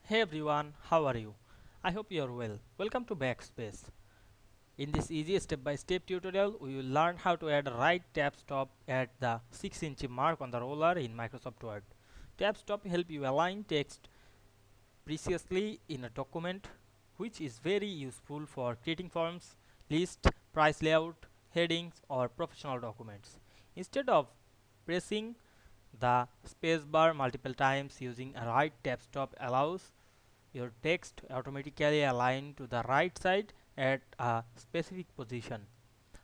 Hey everyone, how are you? I hope you are well. Welcome to Backspace. In this easy step-by-step tutorial, we will learn how to add a right tab stop at the 6-inch mark on the roller in Microsoft Word. Tab stop help you align text precisely in a document, which is very useful for creating forms, lists, price layout, headings, or professional documents. Instead of pressing the spacebar multiple times, using a right tab stop allows your text automatically align to the right side at a specific position,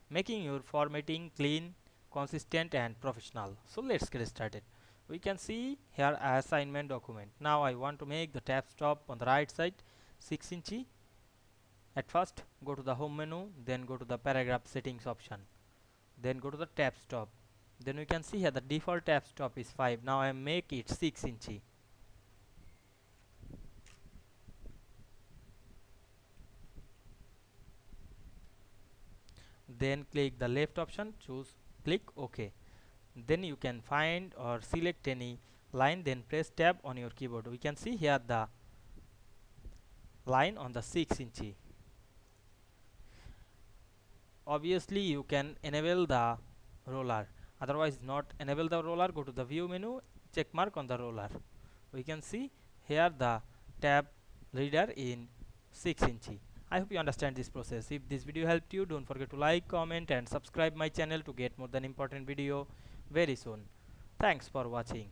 making your formatting clean, consistent and professional. So let's get started. We can see here a assignment document. Now I want to make the tab stop on the right side 6 inch. At first go to the home menu, then go to the paragraph settings option, then go to the tab stop. Then we can see here the default tab stop is 5. Now I make it 6 inch. Then click the left option, click OK. Then you can find or select any line, then press tab on your keyboard. We can see here the line on the 6 inch. Obviously you can enable the roller, otherwise not enable the roller. Go to the view menu, check mark on the roller. We can see here the tab reader in 6 inch. I hope you understand this process. If this video helped you, don't forget to like, comment and subscribe my channel to get more than important video very soon. Thanks for watching.